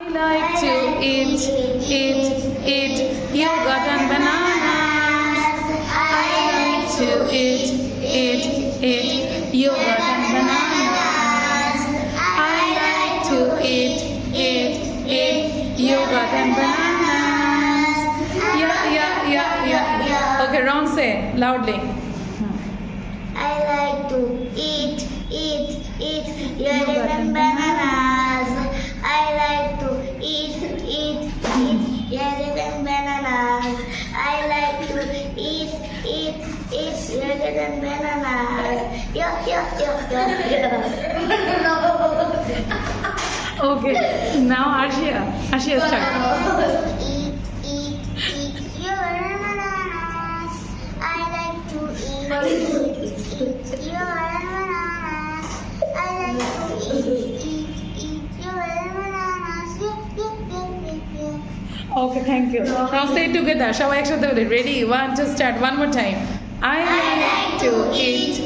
I like to eat yogurt and bananas. I like to eat yogurt and bananas. I like to eat yogurt and bananas. Yeah. Okay, Ron, say loudly. I like to eat yogurt and bananas. I like to eat yogurt and bananas. I like to eat yogurt and bananas. Yo. Okay, now Arshia start. Eat yogurt and bananas. I like to eat yogurt and bananas. I like to eat yogurt and bananas. Yeah. Okay, thank you. Now say it together. Shall I actually do it? Ready? 1, 2, start. One more time. I like to eat